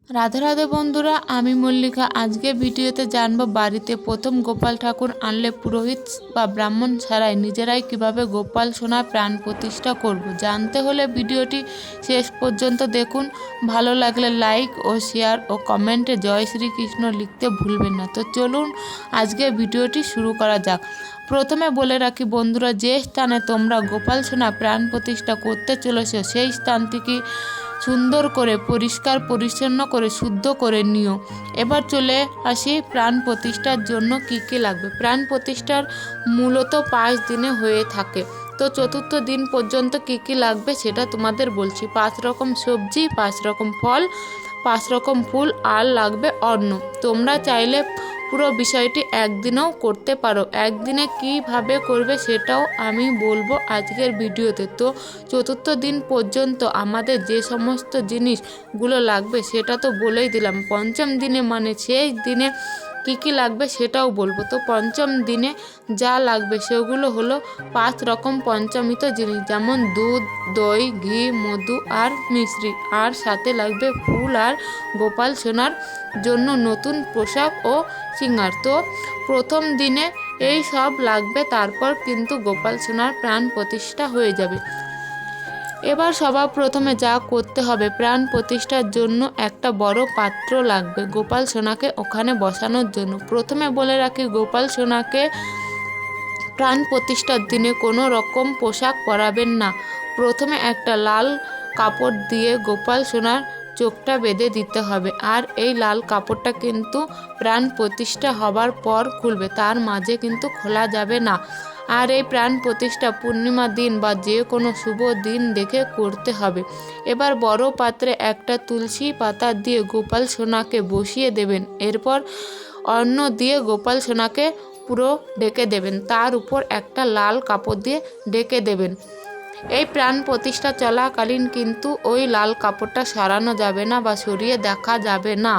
রাধে রাধে বন্ধুরা, আমি মল্লিকা। আজকে ভিডিওতে জানবো বাড়িতে প্রথম গোপাল ঠাকুর আনলে পুরোহিত বা ব্রাহ্মণ ছাড়াই নিজেরাই কিভাবে গোপাল সোনার প্রাণ প্রতিষ্ঠা করব। জানতে হলে ভিডিওটি শেষ পর্যন্ত দেখুন। ভালো লাগলে লাইক ও শেয়ার ও কমেন্টে জয় শ্রীকৃষ্ণ লিখতে ভুলবেন না। তো চলুন আজকে ভিডিওটি শুরু করা যাক। প্রথমে বলে রাখি বন্ধুরা, যে স্থানে তোমরা গোপাল সোনা প্রাণ প্রতিষ্ঠা করতে চলেছ সেই স্থানটিকে সুন্দর করে পরিষ্কার পরিচ্ছন্ন করে শুদ্ধ করে নিও। এবার চলে আসি প্রাণ প্রতিষ্ঠার জন্য কি কি লাগবে। প্রাণ প্রতিষ্ঠার মূলত 5 দিনে হয়ে থাকে। তো চতুর্থ দিন পর্যন্ত কি কি লাগবে সেটা তোমাদের বলছি। 5 রকম সবজি, 5 রকম ফল, 5 রকম ফুল, আর লাগবে অন্ন। তোমরা চাইলে পুরো বিষয়টি একদিনেও করতে পারো। একদিনে কিভাবে করবে সেটাও আমি বলবো আজকের ভিডিওতে। তো চতুর্থ দিন পর্যন্ত আমাদের যে সমস্ত জিনিসগুলো লাগবে সেটা তো বলেই দিলাম। পঞ্চম দিনে মানে সেই দিনে কি কি লাগবে সেটাও বলবো। তো পঞ্চম দিনে যা লাগবে সেগুলো হলো 5 রকম পঞ্চামৃত জিনিস, যেমন দুধ, দই, ঘি, মধু আর মিশ্রি। আর সাথে লাগবে ফুল আর গোপাল সোনার জন্য নতুন পোশাক ও সিঙ্গার। তো প্রথম দিনে এই সব লাগবে, তারপর কিন্তু গোপাল সোনার প্রাণ প্রতিষ্ঠা হয়ে যাবে। এবার সবার প্রথমে যা করতে হবে, প্রাণ প্রতিষ্ঠার জন্য একটা বড় পাত্র লাগবে গোপাল সোনাকে ওখানে বসানোর জন্য। প্রথমে বলে রাখি, গোপাল সোনাকে প্রাণ প্রতিষ্ঠার দিনে কোনো রকম পোশাক পরাবেন না। প্রথমে একটা লাল কাপড় দিয়ে গোপাল সোনার চোখটা বেঁধে দিতে হবে। আর এই লাল কাপড়টা কিন্তু প্রাণ প্রতিষ্ঠা হবার পর খুলবে, তার মাঝে কিন্তু খোলা যাবে না। আর এই প্রাণ প্রতিষ্ঠা পূর্ণিমা দিন বা যে কোনো শুভ দিন দেখে করতে হবে। এবার বড় পাত্রে একটা তুলসী পাতা দিয়ে গোপাল সোনাকে বসিয়ে দেবেন। এরপর অন্ন দিয়ে গোপাল সোনাকে পুরো ঢেকে দেবেন। তার উপর একটা লাল কাপড় দিয়ে ঢেকে দেবেন। এই প্রাণ প্রতিষ্ঠা চলাকালীন কিন্তু ওই লাল কাপড়টা সরানো যাবে না বা সরিয়ে দেখা যাবে না।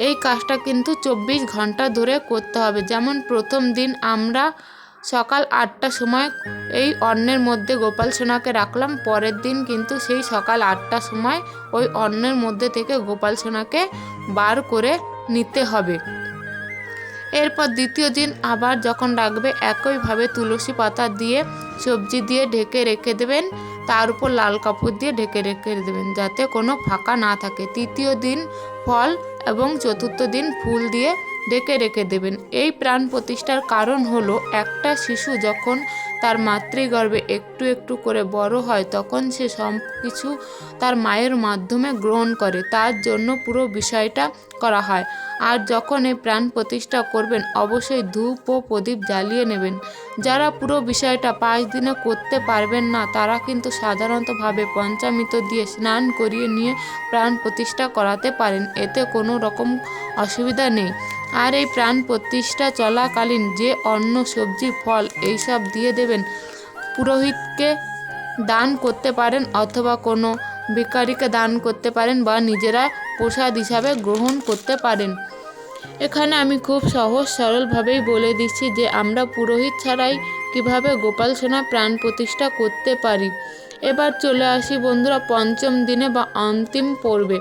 এই কাজটা কিন্তু 24 ঘন্টা ধরে করতে হবে। যেমন প্রথম দিন আমরা সকাল 8টার সময় এই অন্নের মধ্যে গোপাল সোনাকে রাখলাম, পরের দিন কিন্তু সেই সকাল 8টার সময় ওই অন্নের মধ্যে থেকে গোপাল সোনাকে বার করে নিতে হবে। এরপর দ্বিতীয় দিন আবার যখন রাখবে, একইভাবে তুলসী পাতা দিয়ে সবজি দিয়ে ঢেকে রেখে দেবেন। তার উপর লাল কাপড় দিয়ে ঢেকে রেখে দেবেন যাতে কোনো ফাঁকা না থাকে। তৃতীয় দিন ফল এবং চতুর্থ দিন ফুল দিয়ে ঢেকে রেখে দেবেন। এই প্রাণ প্রতিষ্ঠার কারণ হলো, একটা শিশু যখন তার মাতৃগর্ভে একটু একটু করে বড় হয় তখন সে সব কিছু তার মায়ের মাধ্যমে গ্রহণ করে, তার জন্য পুরো বিষয়টা করা হয়। আর যখন এই প্রাণ প্রতিষ্ঠা করবেন অবশ্যই ধূপ ও প্রদীপ জ্বালিয়ে নেবেন। যারা পুরো বিষয়টা 5 দিনে করতে পারবেন না তারা কিন্তু সাধারণতভাবে পঞ্চামৃত দিয়ে স্নান করিয়ে নিয়ে প্রাণ প্রতিষ্ঠা করাতে পারেন, এতে কোনো রকম অসুবিধা নেই। আর এই প্রাণ প্রতিষ্ঠা চলাকালীন যে অন্ন, সবজি, ফল এইসব দিয়ে দেবেন, পুরোহিতকে দান করতে পারেন অথবা কোনো ভিখারিকে দান করতে পারেন বা নিজেরা প্রসাদ হিসাবে গ্রহণ করতে পারেন। এখানে আমি খুব সহজ সরলভাবেই বলে দিচ্ছি যে আমরা পুরোহিত ছাড়াই কিভাবে গোপাল সোনা প্রাণ প্রতিষ্ঠা করতে পারি। এবার চলে আসি বন্ধুরা পঞ্চম দিনে বা অন্তিম পর্বে।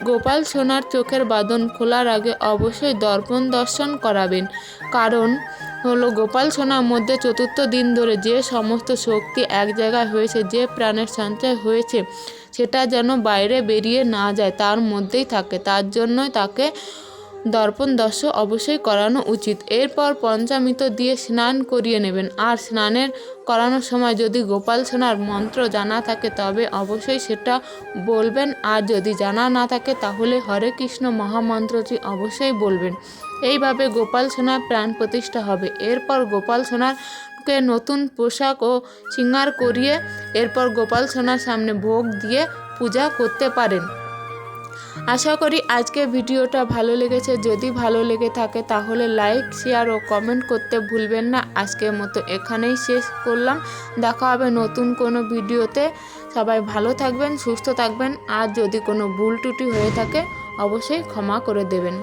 গোপাল সোনার চোখের বাঁধন খোলার আগে অবশ্যই দর্পণ দর্শন করাবেন। কারণ হলো, গোপাল সোনার মধ্যে চতুর্থ দিন ধরে যে সমস্ত শক্তি এক জায়গায় হয়েছে, যে প্রাণের সঞ্চয় হয়েছে সেটা যেন বাইরে বেরিয়ে না যায়, তার মধ্যেই থাকে। তার জন্যই তাকে দর্পণ দর্শন অবশ্যই করানো উচিত। এরপর পঞ্চামৃত দিয়ে স্নান করিয়ে নেবেন। আর স্নানের করানোর সময় যদি গোপাল সোনার মন্ত্র জানা থাকে তবে অবশ্যই সেটা বলবেন। আর যদি জানা না থাকে তাহলে হরে কৃষ্ণ মহামন্ত্রটি অবশ্যই বলবেন। এইভাবে গোপাল সোনার প্রাণ প্রতিষ্ঠা হবে। এরপর গোপাল সোনারকে নতুন পোশাক ও শৃঙ্গার করিয়ে এরপর গোপাল সোনার সামনে ভোগ দিয়ে পূজা করতে পারেন। আশা করি আজকের ভিডিওটা ভালো লেগেছে। যদি ভালো লেগে থাকে তাহলে লাইক, শেয়ার ও কমেন্ট করতে ভুলবেন না। আজকের মতো এখানেই শেষ করলাম। দেখা হবে নতুন কোনো ভিডিওতে। সবাই ভালো থাকবেন, সুস্থ থাকবেন। আর যদি কোনো ভুল ত্রুটি হয়ে থাকে অবশ্যই ক্ষমা করে দেবেন।